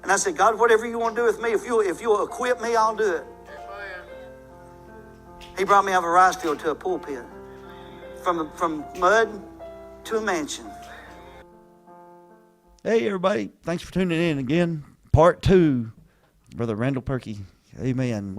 And I said, God, whatever you want to do with me, if you'll equip me, I'll do it. He brought me out of a rice field to a pulpit. From mud to a mansion. Hey, everybody. Thanks for tuning in again. Part 2, Brother Randall Perkey. Amen.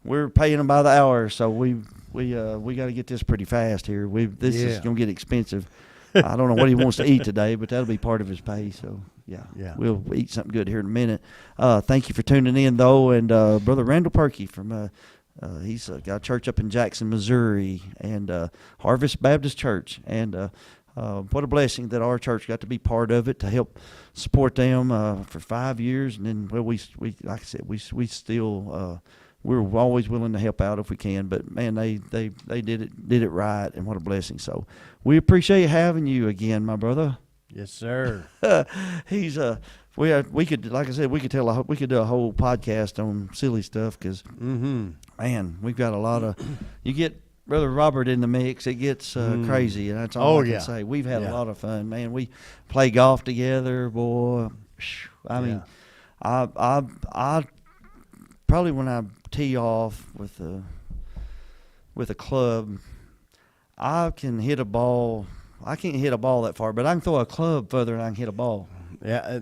We're paying them by the hour, so we got to get this pretty fast here. This is going to get expensive. I don't know what he wants to eat today, but that'll be part of his pay. So, yeah. We'll eat something good here in a minute. Thank you for tuning in, though. And Brother Randall Perkey from he's got a church up in Jackson, Missouri, and Harvest Baptist Church. And what a blessing that our church got to be part of it to help support them for 5 years. And then, well, we like I said, we still we're always willing to help out if we can. But man, they did it right, and what a blessing. So we appreciate having you again, my brother. Yes, sir. He's we could, like I said, we could do a whole podcast on silly stuff because man, we've got a lot of. You get Brother Robert in the mix, it gets crazy, and that's all I can say. We've had a lot of fun, man. We play golf together, boy. I mean, I probably when I tee off with a club, I can hit a ball. I can't hit a ball that far, but I can throw a club further than I can hit a ball. Yeah,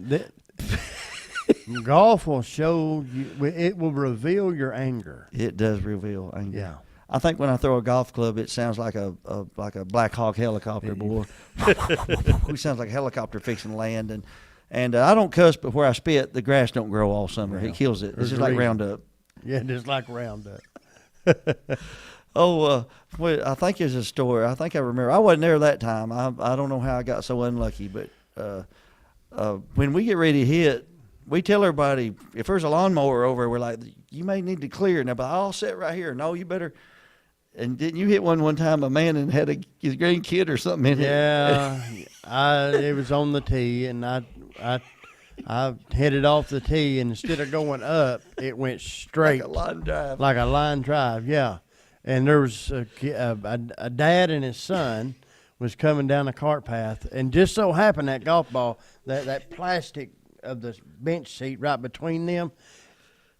golf will show you. It will reveal your anger. It does reveal anger. Yeah. I think when I throw a golf club, it sounds like a Black Hawk helicopter, boy. It sounds like a helicopter fixing to land, and I don't cuss, but where I spit, the grass don't grow all summer. It kills it. It's just like Roundup. Yeah, just like Roundup. Well, I think there's a story. I think I remember. I wasn't there that time. I don't know how I got so unlucky, but when we get ready to hit, we tell everybody, if there's a lawnmower over, we're like, you may need to clear. And they're like, I'll sit right here. No, you better. And didn't you hit one time, a man and had his grandkid or something in it? Yeah, it was on the tee, and I hit it off the tee, and instead of going up, it went straight. Like a line drive. Like a line drive, yeah. And there was a dad and his son was coming down the cart path, and just so happened that golf ball, that plastic of the bench seat right between them,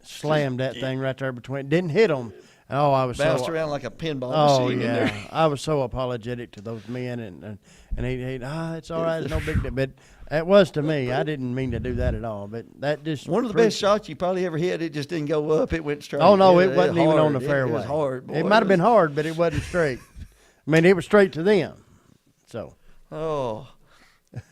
slammed that thing right there between. Didn't hit them. Oh, I was bounced around like a pinball machine. Oh yeah, I was so apologetic to those men, and he it's all right, it's no big deal. But it was to me. I didn't mean to do that at all. But that just one of the best shots you probably ever hit. It just didn't go up. It went straight. Oh no, it wasn't even on the fairway. It was hard. Boy. It might have been hard, but it wasn't straight. I mean, it was straight to them. So. Oh,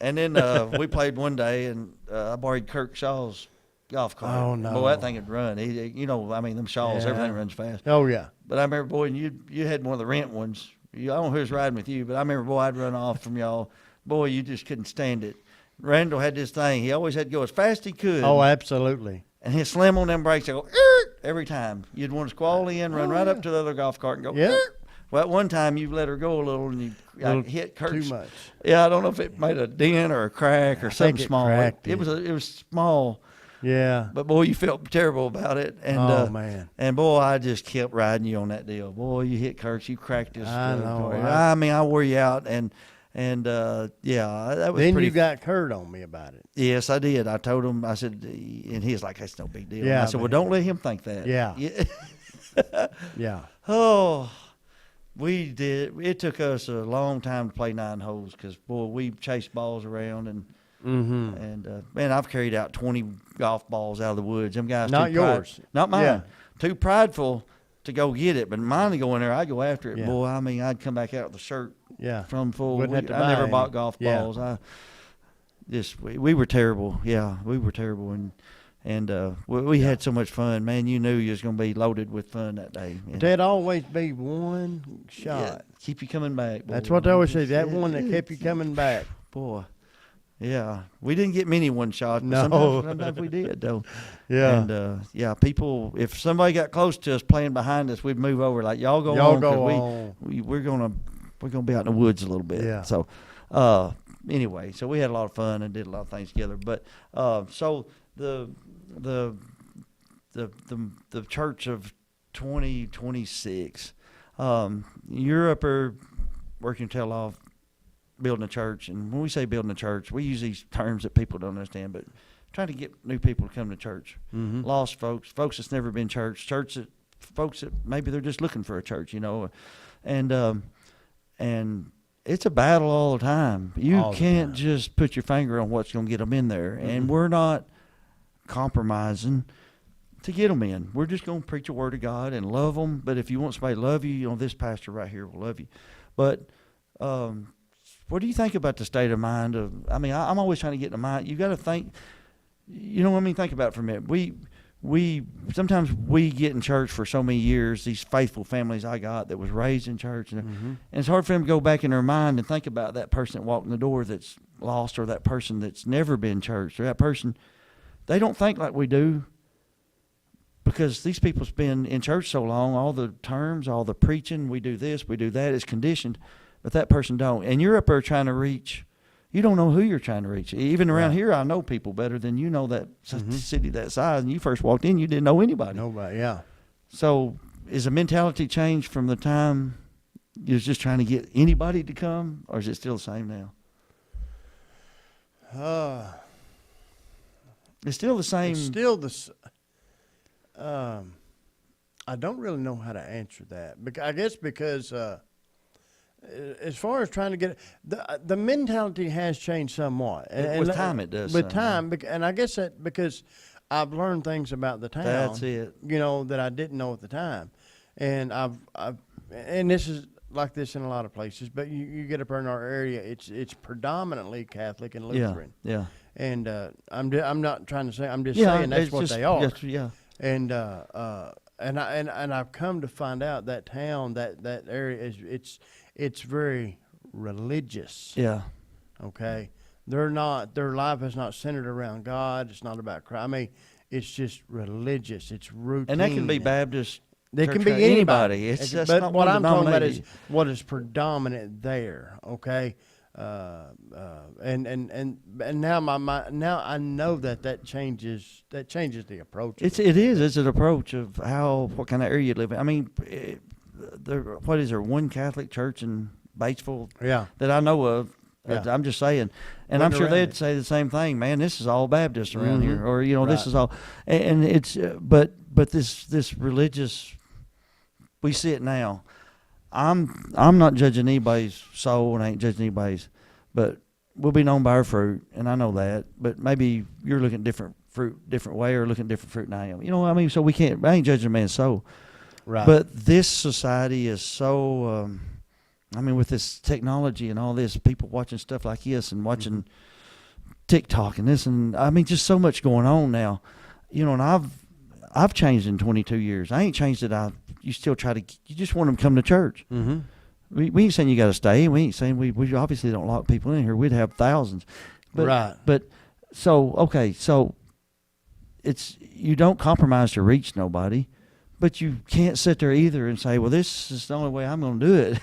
and then we played one day, and I borrowed Kirk Shaw's golf cart. Oh no! Boy, that thing would run. I mean, them Shaws, everything runs fast. Oh yeah. But I remember, boy, and you had one of the rent ones. I don't know who was riding with you, but I remember, boy, I'd run off from y'all. Boy, you just couldn't stand it. Randall had this thing. He always had to go as fast as he could. Oh, absolutely. And he'd slam on them brakes and go, every time. You'd want to squall in, run right up to the other golf cart and go, Well, at one time you let her go a little and you hit Kirk's. Too much. Yeah, I don't know if it made a dent or a crack or something small. It was small. Yeah. But boy, you felt terrible about it. And, oh man. And boy, I just kept riding you on that deal. Boy, you hit Kirk's, you cracked his. I know. I mean, I wore you out, and that was. Then pretty you got Kurt on me about it. Yes, I did. I told him. I said, and he was like, "That's no big deal." Yeah. I said, "Well, don't let him think that." Yeah. Yeah. Oh. We did. It took us a long time to play 9 holes because, boy, we chased balls around and man, I've carried out 20 golf balls out of the woods. Them guys, not yours, not mine. Yeah. Too prideful to go get it, but mine to go in there, I'd go after it. Yeah. Boy, I mean, I'd come back out with the shirt from full. I never bought golf balls. We were terrible. Yeah, we were terrible, and we had so much fun, man. You knew you was gonna be loaded with fun that day. There'd always be one shot. Keep you coming back. Boy. That's what they always say. That one that kept you coming back. Boy, yeah. We didn't get many one shots. No, but sometimes we did though. Yeah. And people, if somebody got close to us playing behind us, we'd move over. Like y'all go on. We're gonna be out in the woods a little bit. Yeah. So, anyway, so we had a lot of fun and did a lot of things together. But so the church of 2026. You're up there working your tail off, building a church. And when we say building a church, we use these terms that people don't understand. But trying to get new people to come to church. Mm-hmm. Lost folks that's never been folks that maybe they're just looking for a church, and it's a battle all the time. You All the can't time. just put your finger on what's going to get them in there, Mm-hmm. and we're not compromising to get them in. We're just going to preach the word of God and love them. But if you want somebody to love you, this pastor right here will love you. But what do you think about the state of mind of? I mean, I'm always trying to get in the mind. You got to think. You know what I mean? Think about it for a minute. We sometimes we get in church for so many years. These faithful families I got that was raised in church, and it's hard for them to go back in their mind and think about that person that walked in the door that's lost, or that person that's never been churched, or that person. They don't think like we do. Because these people's been in church so long, all the terms, all the preaching, we do this, we do that, is conditioned, but that person don't. And you're up there trying to reach. You don't know who you're trying to reach. Even around here, I know people better than you know that city that size. And you first walked in, you didn't know anybody. Nobody, yeah. So is the mentality changed from the time you was just trying to get anybody to come, or is it still the same now? It's still the same. It's still I don't really know how to answer that. I guess because as far as trying to get the mentality has changed somewhat. With time, it does. With time, and I guess that because I've learned things about the town. That's it. That I didn't know at the time, and and this is like this in a lot of places. But you get up there in our area, it's predominantly Catholic and Lutheran. Yeah. And I'm not trying to say. I'm just saying that's what they are. Yeah. And I've come to find out that town, that area it's very religious. Yeah. Okay, their life is not centered around God. It's not about Christ. I mean, it's just religious. It's routine. And they can be Baptist. They can be anybody. But what I'm talking about is what is predominant there. Okay. And now now I know that changes the approach. It's an approach of what kind of area you live in. I mean, what is there, one Catholic church in Batesville that I know of? Yeah. I'm just saying, and I'm sure they'd say the same thing. Man, this is all Baptist around here, or this is all, and it's but this religious. We see it now. I'm not judging anybody's soul, and I ain't judging anybody's, but we'll be known by our fruit, and I know that. But maybe you're looking at different fruit, different way, or looking at different fruit than I am. You know what I mean? So I ain't judging a man's soul. Right. But this society is so, with this technology and all this, people watching stuff like this and watching TikTok and this, and just so much going on now. And I've changed in 22 years. I ain't changed it. You still you just want them to come to church. Mm-hmm. We ain't saying you got to stay. We ain't saying we obviously don't lock people in here. We'd have thousands. Right. But so it's, you don't compromise to reach nobody, but you can't sit there either and say, well, this is the only way I'm going to do it.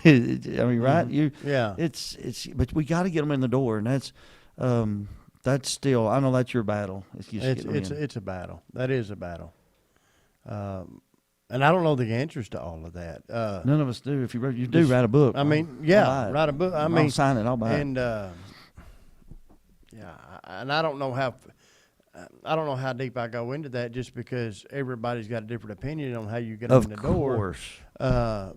Right? Mm-hmm. But we got to get them in the door, and that's still, I know that's your battle. It's a battle. That is a battle. And I don't know the answers to all of that. None of us do. If you do, write a book. Write a book. I'll sign it. I'll buy it. And and I don't know how deep I go into that, just because everybody's got a different opinion on how you get them in the door. Of course. But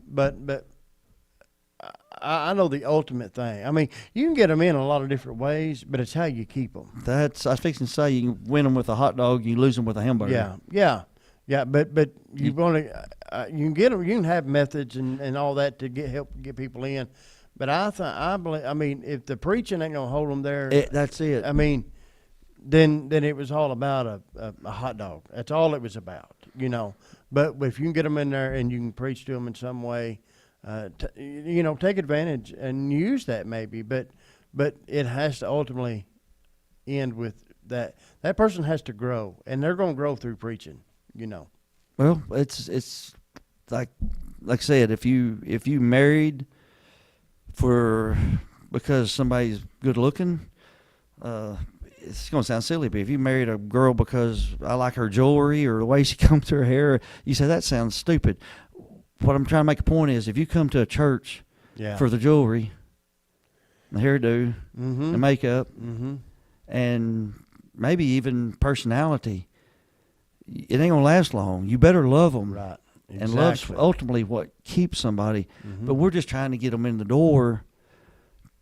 I know the ultimate thing. I mean, you can get them in a lot of different ways, but it's how you keep them. I was fixing to say, you can win them with a hot dog, you lose them with a hamburger. Yeah. But you want to, you can get them. You can have methods and all that to help get people in. But I believe. I mean, if the preaching ain't gonna hold them there, that's it. I mean, then it was all about a hot dog. That's all it was about, But if you can get them in there and you can preach to them in some way, take advantage and use that maybe. But it has to ultimately end with that. That person has to grow, and they're going to grow through preaching. Well, it's like I said, if you married because somebody's good looking, it's going to sound silly, but if you married a girl because I like her jewelry or the way she combs her hair, you say that sounds stupid. What I'm trying to make a point is, if you come to a church for the jewelry, the hairdo, the makeup, and maybe even personality, it ain't gonna last long. You better love them. Right. Exactly. And love's ultimately what keeps somebody. Mm-hmm. But we're just trying to get them in the door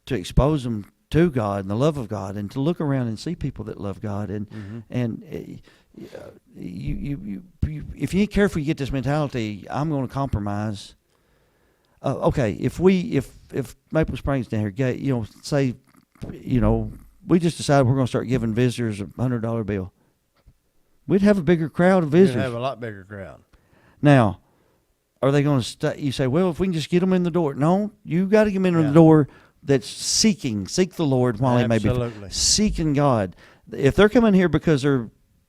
to expose them to God and the love of God, and to look around and see people that love God. And you if you ain't careful, you get this mentality, I'm going to compromise. Okay, if Maple Springs down here, say, we just decided we're going to start giving visitors a $100 bill, we'd have a bigger crowd of visitors. We'd have a lot bigger crowd. Now, are they going to stay? You say, well, if we can just get them in the door. No, you got to get them in the door that's seek the Lord while he may be. Seeking God. If they're coming here because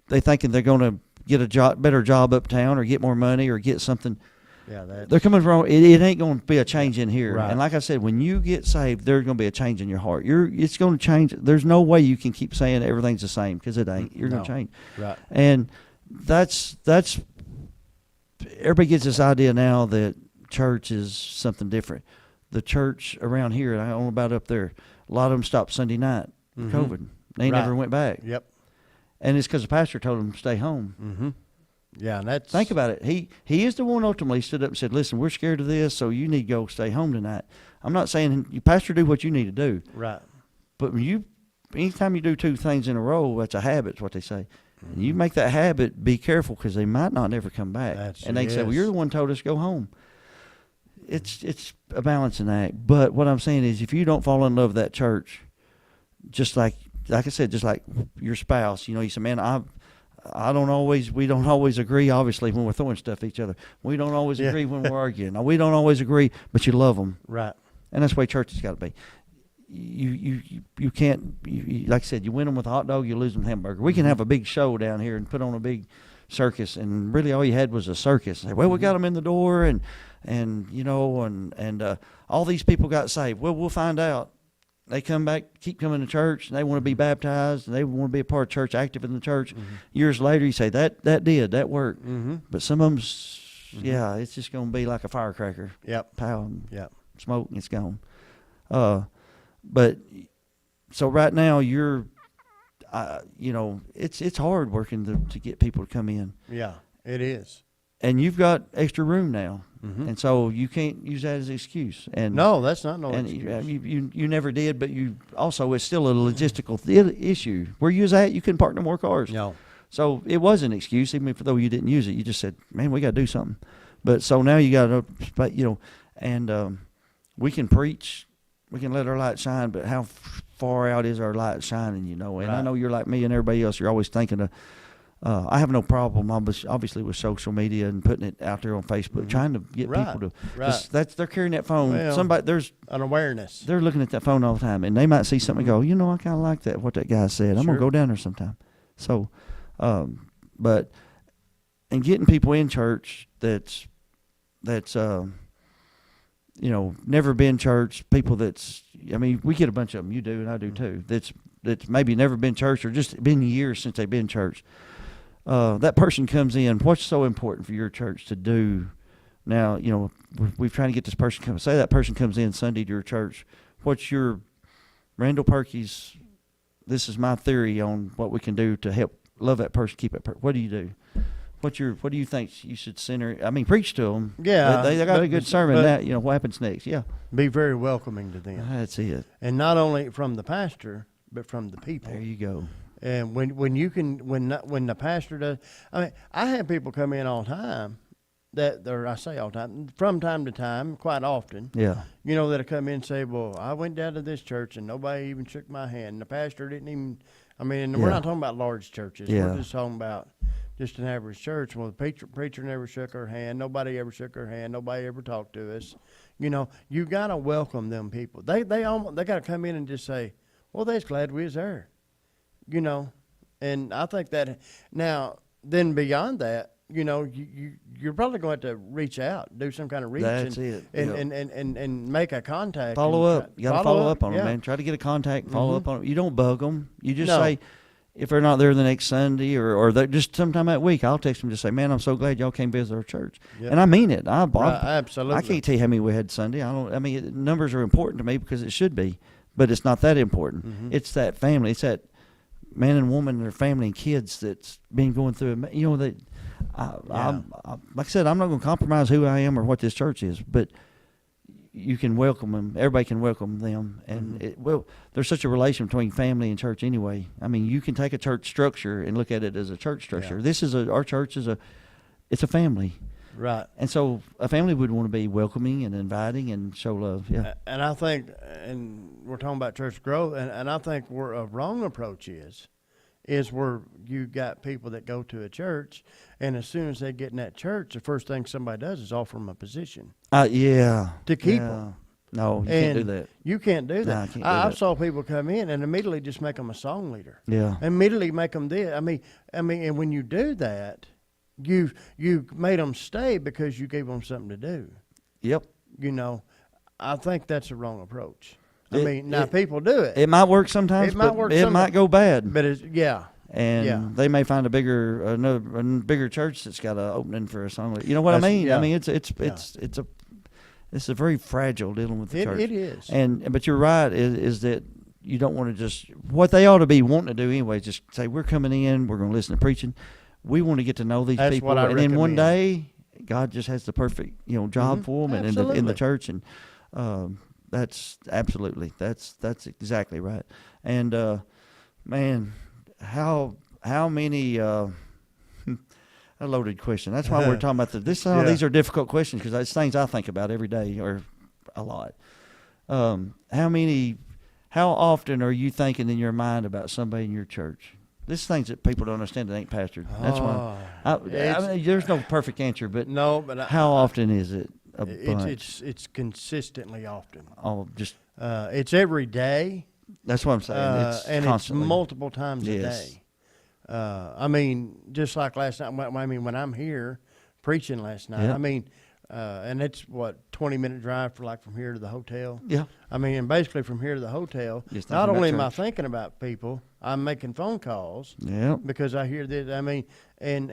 they thinking they're going to get a better job uptown, or get more money, or get something, they're coming from. It ain't going to be a change in here. Right. And like I said, when you get saved, there's going to be a change in your heart. It's going to change. There's no way you can keep saying everything's the same, because it ain't. You're going to change. Right. And that's. Everybody gets this idea now that church is something different. The church around here, I don't know about up there, a lot of them stopped Sunday night, COVID. They never went back. Yep. And it's because the pastor told them to stay home. Mm-hmm. Yeah, and that's... Think about it. He is the one ultimately stood up and said, listen, we're scared of this, so you need to go stay home tonight. I'm not saying you pastor do what you need to do. Right. But anytime you do two things in a row, that's a habit, is what they say. And you make that habit, be careful, because they might not never come back. And they say, well, you're the one who told us to go home. It's a balancing act. But what I'm saying is, if you don't fall in love with that church, just like I said, just like your spouse, you say, man, we don't always agree, obviously, when we're throwing stuff at each other. We don't always agree when we're arguing. We don't always agree, but you love them. Right. And that's the way church has got to be. You can't, like I said, you win them with a hot dog, you lose them with a hamburger. We can have a big show down here and put on a big circus, and really all you had was a circus. Well, we got them in the door, and all these people got saved. Well, we'll find out. They come back, keep coming to church, and they want to be baptized, and they want to be a part of church, active in the church. Years later, you say, that worked. But some of them, it's just going to be like a firecracker. Yep. Pow, smoke, and it's gone. But so right now it's hard working to get people to come in. Yeah, it is. And you've got extra room now, and so you can't use that as an excuse. And no, that's not no and excuse. You never did, but you also, it's still a logistical issue. Where you was at, you couldn't park no more cars. No. So it was an excuse, even though you didn't use it. You just said, man, we got to do something. But so now you got to, and we can preach. We can let our light shine, but how far out is our light shining, And right. I know you're like me and everybody else. You're always thinking of, I have no problem, obviously, with social media and putting it out there on Facebook, trying to get people to. Right. They're carrying that phone. Well, there's an awareness. They're looking at that phone all the time, and they might see something and go, I kind of like that, what that guy said. I'm going to go down there sometime. So, but, and getting people in church that's never been church, people we get a bunch of them, you do and I do too, that's maybe never been church, or just been years since they've been church. That person comes in, what's so important for your church to do? Now, we're trying to get this person say that person comes in Sunday to your church. What's your Randall Perkey's, this is my theory on what we can do to help love that person, keep that person. What do you do? What do you think you should center? Preach to them. Yeah, they got a good sermon. That what happens next? Yeah, be very welcoming to them. That's it. And not only from the pastor, but from the people. There you go. And when the pastor does, I have people come in all the time from time to time, quite often. Yeah. That'll come in and say, well, I went down to this church and nobody even shook my hand. The pastor didn't even. We're not talking about large churches. Yeah. We're just talking about just an average church. Well, the preacher never shook her hand. Nobody ever shook her hand. Nobody ever talked to us. You got to welcome them people. They got to come in and just say, well, they're glad we was there. And I think that now, then beyond that, you're probably going to have to reach out, do some kind of reach. That's and make a contact. Follow up. You got to follow up on them, man. Try to get a contact and follow up on them. You don't bug them. You just say, if they're not there the next Sunday or they're just sometime that week, I'll text them to say, man, I'm so glad y'all came visit our church. Yep. And I mean it. Absolutely. I can't tell you how many we had Sunday. Numbers are important to me because it should be, but it's not that important. It's that family. It's that man and woman and their family and kids that's been going through it. You know, that like I said, I'm not going to compromise who I am or what this church is, but you can welcome them. Everybody can welcome them, and there's such a relation between family and church anyway. I mean, you can take a church structure and look at it as a church structure. Yeah. Our church is it's a family, right? And so a family would want to be welcoming and inviting and show love. Yeah, and I think, and we're talking about church growth, and I think where a wrong approach is where you got people that go to a church, and as soon as they get in that church, the first thing somebody does is offer them a position. To keep them. No, you can't do that. You can't do that. No, I can't do I that. saw people come in and immediately just make them a song leader. Yeah. Immediately make them this. I mean, and when you do that, you made them stay because you gave them something to do. Yep. You know, I think that's a wrong approach. People do it. It might work sometimes, it might go bad. But And they may find a bigger church that's got an opening for a song. You know what I mean? Yeah. I mean, it's a very fragile dealing with the church. It is. But you're right, is that you don't want to just, what they ought to be wanting to do anyway, just say, we're coming in, we're going to listen to preaching. We want to get to know these people. What I and then one recommend. day, God just has the perfect, job for them and in the church. And that's absolutely, that's exactly right. And man, how many, a loaded question. That's why we're talking about these are difficult questions because it's things I think about every day or a lot. How often are you thinking in your mind about somebody in your church? This is things that people don't understand that ain't pastored. That's why. I mean, there's no perfect answer, but how often is it? It's consistently often. Oh, just it's every day. That's what I'm saying. It's constantly. It's multiple times a day. I mean, just like last night. I mean, when I'm here preaching last night, I mean, and it's 20-minute drive from here to the hotel. Yeah. I mean, and basically from here to the hotel, not only am I thinking about people, I'm making phone calls. Yeah. Because I hear that. I mean, and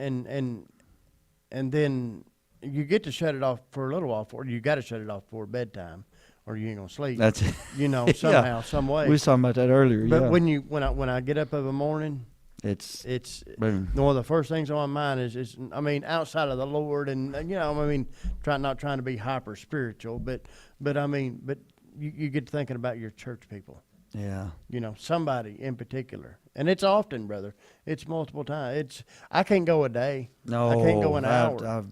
then you get to shut it off for a little while. You got to shut it off before bedtime, or you ain't gonna sleep. That's it. Somehow, some way. We was talking about that earlier. But when I get up of a morning, it's boom. one of the first things on my mind is I mean, outside of the Lord, and I mean, not trying to be hyper spiritual, but you get to thinking about your church people. Yeah. Somebody in particular. And it's often, brother. It's multiple times. I can't go a day. No. I can't go an hour.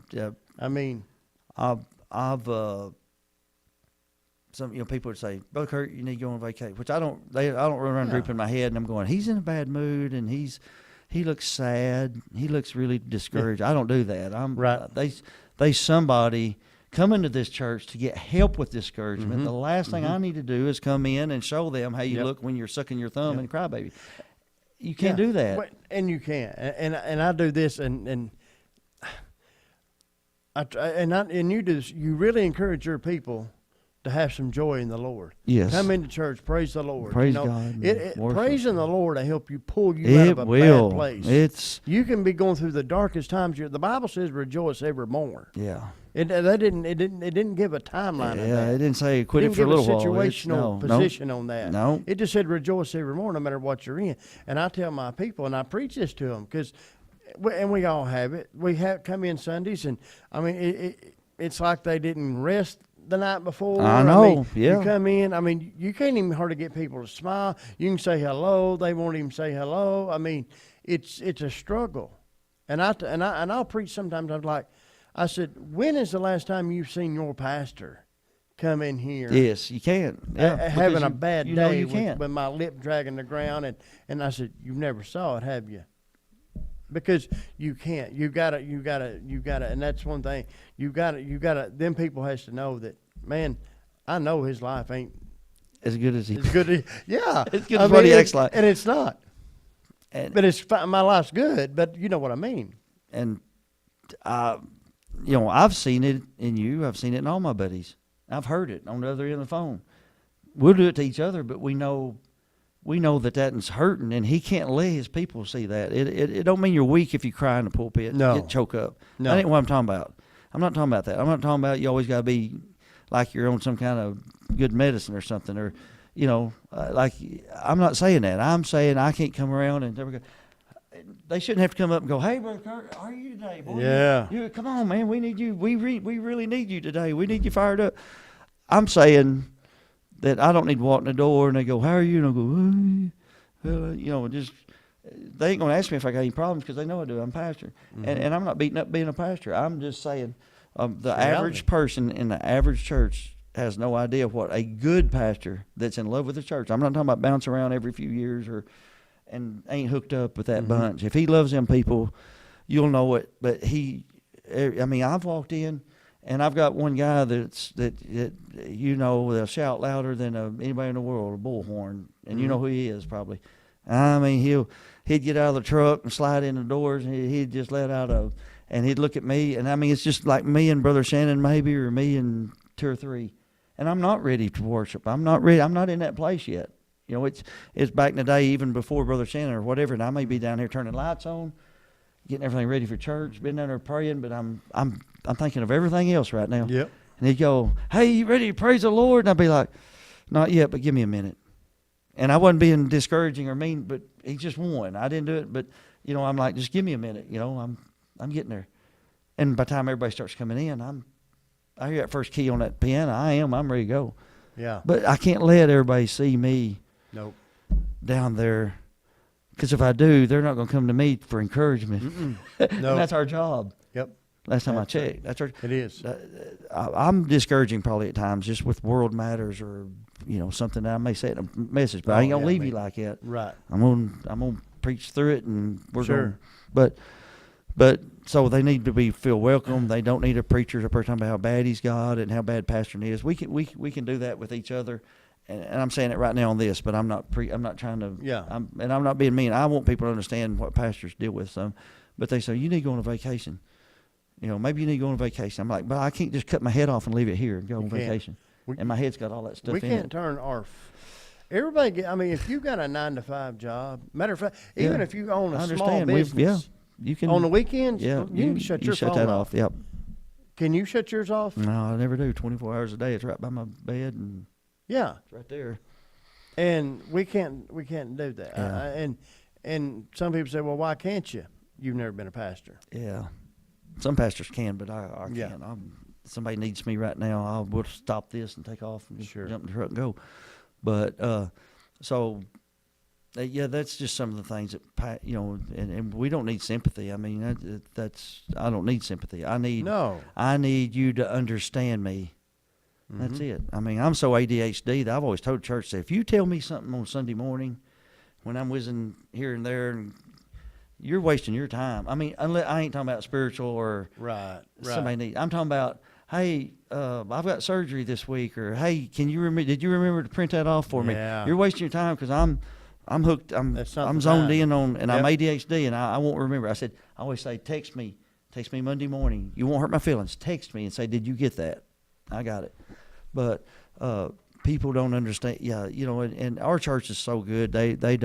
Some people would say, Brother Kurt, you need to go on vacation, which I don't run around drooping my head and I'm going, he's in a bad mood and he looks sad. He looks really discouraged. I don't do that. They somebody come into this church to get help with discouragement. Mm-hmm. The last thing I need to do is come in and show them how you look when you're sucking your thumb and cry baby. You can't do that. And you can't. And I do this and you do this. You really encourage your people to have some joy in the Lord. Yes. Come into church, praise the Lord. Praise God. Praising the Lord will help you pull you out of a bad place. You can be going through the darkest times. The Bible says rejoice evermore. Yeah. It didn't give a timeline. Yeah, it didn't say quit it for a little while. It didn't give a situational position on that. No. It just said rejoice evermore, no matter what you're in. And I tell my people, and I preach this to them, and we all have it. We have come in Sundays, and I mean, it's like they didn't rest the night before. I know. You come in. I mean, you can't even hardly get people to smile. You can say hello, they won't even say hello. I mean, it's a struggle. And I'll preach sometimes. I said, when is the last time you've seen your pastor come in here? Yes, you can. Yeah, having a bad day with my lip dragging the ground, and I said, you never saw it, have you? Because you can't. You gotta, and that's one thing. You gotta. Them people has to know that, man, I know his life ain't as good as as good as what he acts like, and it's not. But my life's good. But you know what I mean. And I've seen it in you. I've seen it in all my buddies. I've heard it on the other end of the phone. We'll do it to each other, but we know that's hurting, and he can't let his people see that. It don't mean you're weak if you cry in the pulpit. No. Get choke up. No. That ain't what I'm talking about. I'm not talking about that. I'm not talking about you always got to be like you're on some kind of good medicine or something, or like I'm not saying that. I'm saying I can't come around and they shouldn't have to come up and go, "Hey, Brother Kirk, how are you today, boy? Yeah. You come on, man. We need you. We really need you today. We need you fired up." I'm saying that I don't need to walk in the door and they go, "How are you?" And I go, just they ain't gonna ask me if I got any problems because they know I do. I'm pastor, and I'm not beating up being a pastor. I'm just saying the average person in the average church has no idea what a good pastor that's in love with the church. I'm not talking about bouncing around every few years and ain't hooked up with that bunch. If he loves them people, you'll know it. But I've walked in. And I've got one guy that they'll shout louder than anybody in the world, a bullhorn, and you know who he is probably. I mean, he'd get out of the truck and slide in the doors, and he'd just let out and he'd look at me, and I mean, it's just like me and Brother Shannon maybe, or me and two or three, and I'm not ready to worship. I'm not ready. I'm not in that place yet. It's back in the day, even before Brother Shannon or whatever, and I may be down here turning lights on, getting everything ready for church, been down there praying, but I'm thinking of everything else right now. Yep. And he'd go, "Hey, you ready to praise the Lord?" And I'd be like, "Not yet, but give me a minute." And I wasn't being discouraging or mean, but he just won. I didn't do it, but I'm like, "Just give me a minute." I'm getting there. And by the time everybody starts coming in, I hear that first key on that piano. I'm ready to go. Yeah. But I can't let everybody see me. Nope. Down there. Because if I do, they're not going to come to me for encouragement. No. That's our job. Yep. Last time I checked. That's our. It is. I'm discouraging probably at times just with world matters or, something that I may say in a message, but I ain't going to leave you like that. Right. I'm going to preach through it and we're sure. going. But so they need to feel welcome. They don't need a preacher to talking about how bad he's got and how bad pastoring is. We can do that with each other. And I'm saying it right now on this, but I'm not trying to. Yeah. I'm not being mean. I want people to understand what pastors deal with. But they say you need to go on a vacation. Maybe you need to go on a vacation. I'm like, but I can't just cut my head off and leave it here and go on vacation. And my head's got all that stuff in it. We can't turn our. Everybody, if you got a 9-to-5 job, matter of fact, even if you own a small business, you can on the weekends. Yeah, you can shut your phone that off. Yep. Can you shut yours off? No, I never do. 24 hours a day. It's right by my bed and. Yeah, it's right there. And we can't do that. Yeah. And some people say, well, why can't you? You've never been a pastor. Yeah, some pastors can, but I can't. Somebody needs me right now. I will stop this and take off and just jump in the truck and go. But that's just some of the things that and we don't need sympathy. I mean, I don't need sympathy. I need you to understand me. That's it. I mean, I'm so ADHD that I've always told church that if you tell me something on Sunday morning when I'm whizzing here and there, and you're wasting your time. I mean, unless I ain't talking about spiritual or somebody need. I'm talking about, hey, I've got surgery this week, or hey, did you remember to print that off for me? You're wasting your time because I'm hooked. I'm zoned in on, and I'm ADHD, and I won't remember. I always say, text me Monday morning. You won't hurt my feelings. Text me and say, did you get that? I got it. But people don't understand. Yeah, and our church is so good. They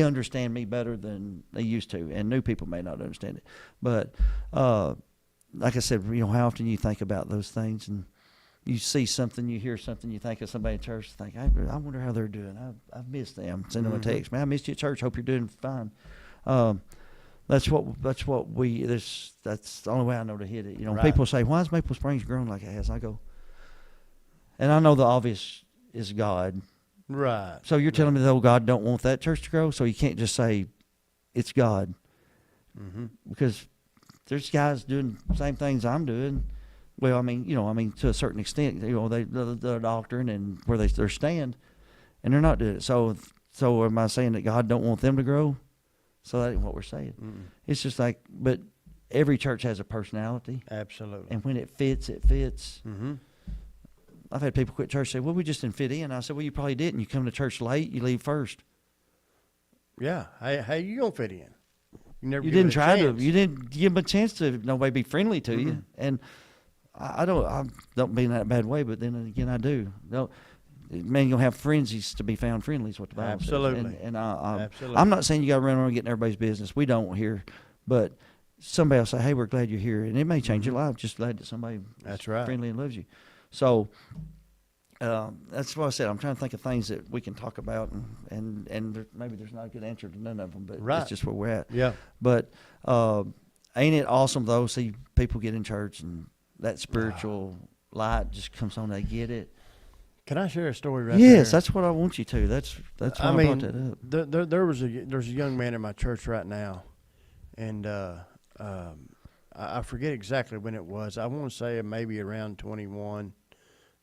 understand me better than they used to, and new people may not understand it. But like I said, how often you think about those things, and you see something, you hear something, you think of somebody in church, think, I wonder how they're doing. I've missed them. Send them a text, man. I missed you at church. Hope you're doing fine. That's the only way I know to hit it. People say, why is Maple Springs growing like it has? I go, and I know the obvious is God. Right. So you're telling me that God don't want that church to grow? So you can't just say it's God. Because there's guys doing the same things I'm doing. Well, I mean, to a certain extent, the doctrine and where they stand, and they're not doing it. So am I saying that God don't want them to grow? So that ain't what we're saying. It's just like, but every church has a personality. Absolutely. And when it fits, it fits. I've had people quit church say, well, we just didn't fit in. I said, well, you probably didn't. You come to church late, you leave first. Yeah. How you gonna fit in? You didn't try to. You didn't give them a chance to. Nobody be friendly to you. And I don't mean that bad way, but then again, I do. No, man, you're gonna have frenzies to be found friendly is what the Bible says. And Absolutely. I'm not saying you got to run around getting everybody's business. We don't here, but somebody will say, "Hey, we're glad you're here," and it may change your life. Just glad that somebody that's right, friendly and loves you. So That's what I said. I'm trying to think of things that we can talk about, and maybe there's not a good answer to none of them, but Right. that's just where we're at. Yeah. But ain't it awesome though? See people get in church and that spiritual light just comes on. They get it. Can I share a story right there? Yes, that's what I want you to. That's why I brought that up. There's a young man in my church right now, and I forget exactly when it was. I want to say maybe around 21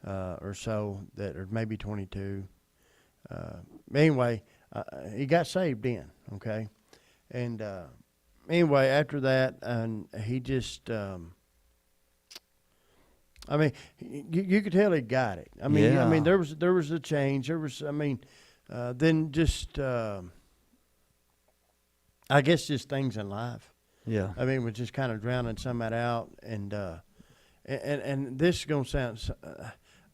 or so, or maybe 22. Anyway, he got saved then, okay? And anyway, after that, and he just, I mean, you could tell he got it. I mean, Yeah. there was a change. There was, then just, I guess just things in life. Yeah. I mean, we're just kind of drowning some of that out, and this is gonna sound.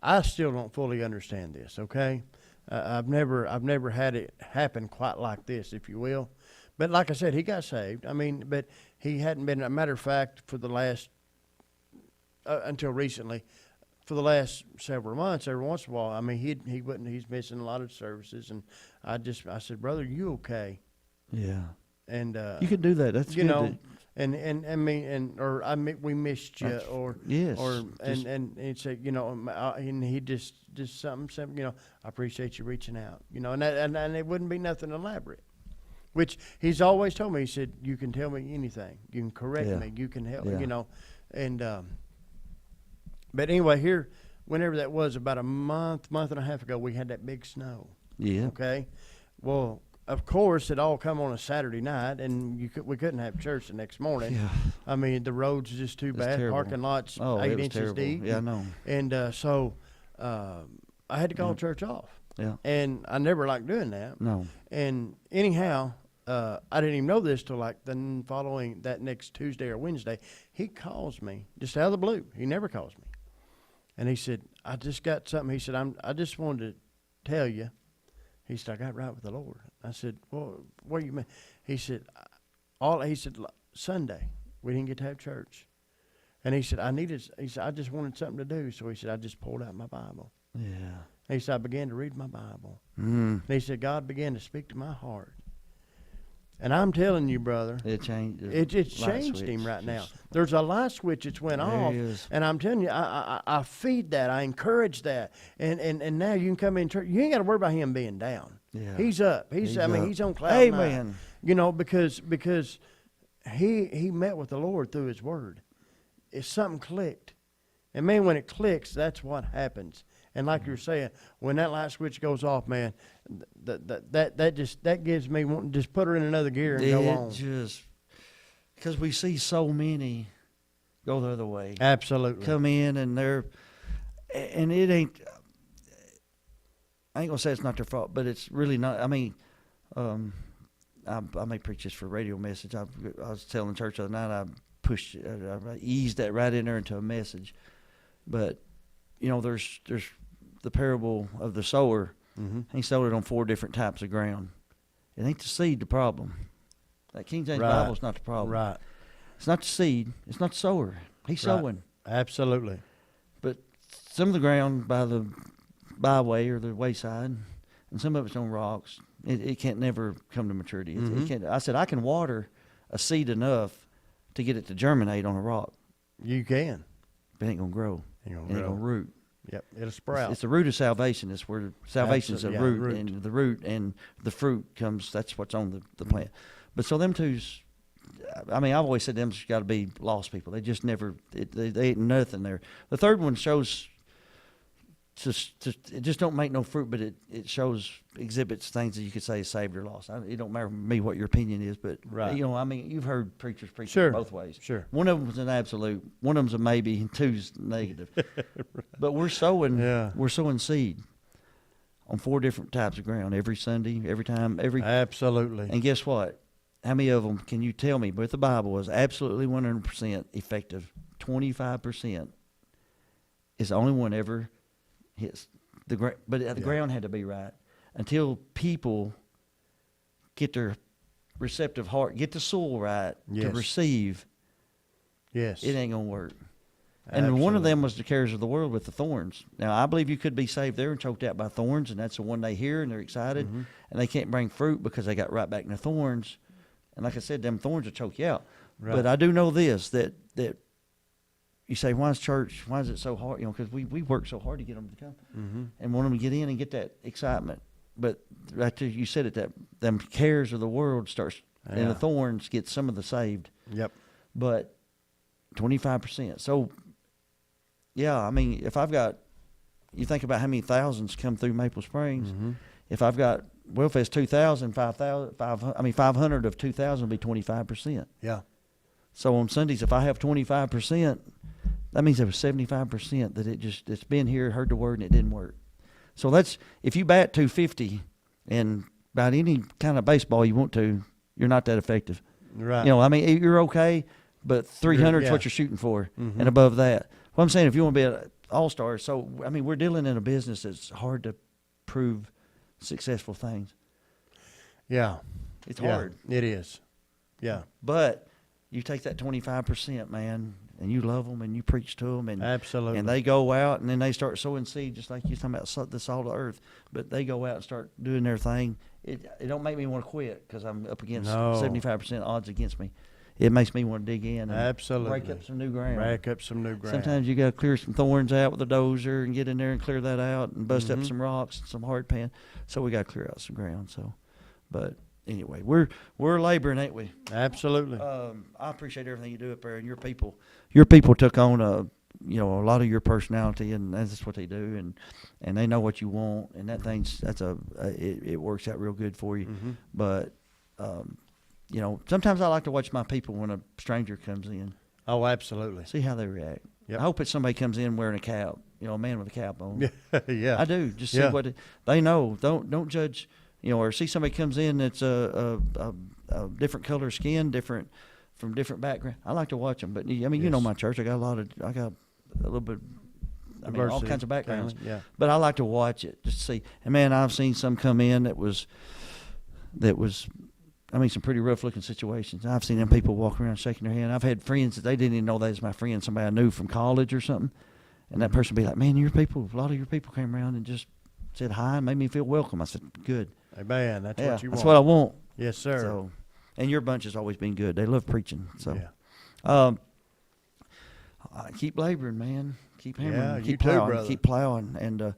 I still don't fully understand this. Okay, I've never had it happen quite like this, if you will. But like I said, he got saved. I mean, but he hadn't been. A matter of fact, for the last until recently, for the last several months, every once in a while, I mean, he wouldn't. He's missing a lot of services, and I said, brother, you okay? Yeah. And You can do that. That's you good know. to- We missed you, or yes, or just- and he said, and he just something simple, I appreciate you reaching out, and and it wouldn't be nothing elaborate, which he's always told me. He said, you can tell me anything, you can correct Yeah. me, you can help, Yeah. and but anyway, here, whenever that was, about a month and a half ago, we had that big snow. Yeah. Okay, well. Of course, it all come on a Saturday night, and we couldn't have church the next morning. Yeah. I mean, the roads are just too It's bad. terrible. Parking lots Oh, it 8 was inches terrible. deep. Yeah, I know. And so I had to call church off. Yeah. And I never liked doing that. No. And anyhow, I didn't even know this till like the following, that next Tuesday or Wednesday. He calls me just out of the blue. He never calls me. And he said, I just got something. He said, I just wanted to tell you. He said, I got right with the Lord. I said, well, what do you mean? He said, Sunday, we didn't get to have church. And he said, I just wanted something to do. So he said, I just pulled out my Bible. Yeah. And he said, I began to read my Bible. Mm. And he said, God began to speak to my heart. And I'm telling you, brother, It changed. it changed him right now. There's a light switch that's went off, is. and I'm telling you, I feed that, I encourage that, and now you can come in church. You ain't got to worry about him being down. Yeah. He's up. He's up. he's on cloud Amen. nine. Because he met with the Lord through His Word. It's something clicked, and man, when it clicks, that's what happens. And like you're saying, when that light switch goes off, man, that gives me wanting to just put her in another gear and go on. Just because we see so many go the other way. Absolutely. Come in and it ain't. I ain't gonna say it's not their fault, but it's really not. I mean, I may preach this for a radio message. I was telling church the other night. I eased that right in there into a message, but there's the parable of the sower. Mm-hmm. He sowed it on 4 different types of ground. It ain't the seed the problem. That King James Right. Bible is not the problem. Right. It's not the seed. It's not the sower. He's Right. sowing. Absolutely. But some of the ground by the byway or the wayside, and some of it's on rocks. It can't never come to maturity. It can't. I said I can water a seed enough to get it to germinate on a rock, You can. but it ain't gonna grow. Ain't gonna It ain't grow. gonna root. Yep. It'll sprout. It's the root of salvation. It's where salvation's Absolutely, a root, root. and the root and the fruit comes. That's what's on the plant. But so them two's. I mean, I've always said them's got to be lost people. They just never. They ain't nothing there. The third one shows. It just don't make no fruit, but it exhibits things that you could say is saved or lost. It don't matter to me what your opinion is, but Right. I mean, you've heard preachers preach Sure. both ways. Sure. One of them's an absolute, one of them's a maybe, and two's negative. But we're sowing, Yeah. we're sowing seed on 4 different types of ground every Sunday, every time, Absolutely. and guess what? How many of them can you tell me? But the Bible is absolutely 100% effective. 25% is the only one ever hits the ground. But the ground had to be right. Until people get their receptive heart, get the soil right to Yes. receive, Yes. it ain't gonna work. And one of Absolutely. them was the cares of the world with the thorns. Now, I believe you could be saved there and choked out by thorns, and that's the one they hear, and they're excited, Mm-hmm. and they can't bring fruit because they got right back in the thorns. And like I said, them thorns will choke you out. Right. But I do know this, that you say, why is it so hard? Because we work so hard to get them to come Mm-hmm. and want them to get in and get that excitement. But right there, you said it, that them cares of the world starts, and Yeah. the thorns get some of the saved. Yep. But 25%. So, yeah, I mean, if I've got, you think about how many thousands come through Maple Springs. Mm-hmm. If I've got, well, if it's 2,000, 5,000, 500 of 2,000 would be 25%. Yeah. So on Sundays, if I have 25%, that means there was 75% that it's been here, heard the word, and it didn't work. So that's, if you bat 250 and about any kind of baseball you want to, you're not that effective. Right. I mean, you're okay, but 300 is yeah. what you're shooting for, Mhm. and above that. What I'm saying, if you want to be an all-star, so, I mean, we're dealing in a business that's hard to prove successful things. Yeah. It's Yeah, hard. it is. Yeah. But you take that 25%, man, and you love them, and you preach to them, and Absolutely. and they go out, and then they start sowing seed, just like you're talking about the salt of the earth. But they go out and start doing their thing. It don't make me want to quit because I'm up against No. 75% odds against me. It makes me want to dig in and Absolutely. break up some new ground. Rack up some new ground. Sometimes you got to clear some thorns out with a dozer and get in there and clear that out and bust up Mhm. some rocks and some hard pan. So we got to clear out some ground. So, but anyway, we're laboring, ain't we? Absolutely. I appreciate everything you do up there, and your people. Your people took on a lot of your personality, and that's what they do, and they know what you want, and it works out real good for you. Mhm. But sometimes I like to watch my people when a stranger comes in, Oh, absolutely. see how they react. Yep. I hope it's somebody comes in wearing a cap, a man with a cap on. Yeah. I do. Just see Yeah. what they know. Don't judge, or see somebody comes in that's a different color skin, from different background. I like to watch them, but I mean, Yes. my church. I got a little bit. I mean, all Diversity, kinds of backgrounds. talent, yeah. But I like to watch it just to see. And man, I've seen some come in that was. I mean, some pretty rough looking situations. I've seen them people walk around shaking their hand. I've had friends that they didn't even know they was my friend, somebody I knew from college or something. And that person be like, man, a lot of your people came around and just said hi and made me feel welcome. I said, good. Amen. That's Yeah, what you want. that's what I want. Yes, sir. So, and your bunch has always been good. They love preaching. So, Yeah. Keep laboring, man. Keep hammering. Yeah, you keep too, plowing. brother. Keep plowing. And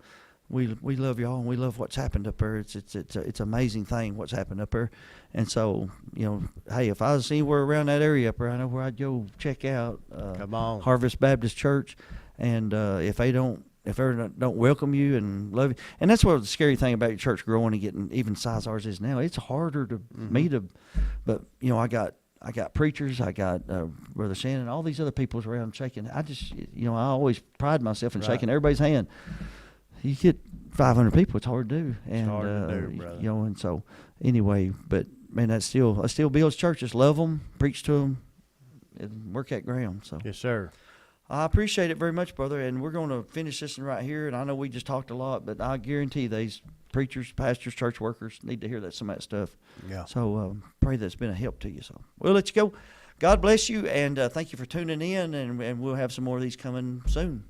we love y'all, and we love what's happened up there. It's amazing thing what's happened up there. And so, hey, if I was anywhere around that area up there, I know where I'd go check out Come on. Harvest Baptist Church. And if they don't welcome you and love you, and that's what the scary thing about your church growing and getting even size ours is now. It's harder to me to, but I got preachers, I got Brother Shannon, all these other people around shaking. I just I always pride myself in Right. shaking everybody's hand. You get 500 people, it's hard to do, and hard to do, brother. and so anyway, but man, I still builds churches, love them, preach to them, and work that ground. So. Yes, sir. I appreciate it very much, brother, and we're going to finish this one right here. And I know we just talked a lot, but I guarantee these preachers, pastors, church workers need to hear some of that stuff. Yeah. So pray that's been a help to you. So we'll let you go. God bless you, and thank you for tuning in, and we'll have some more of these coming soon.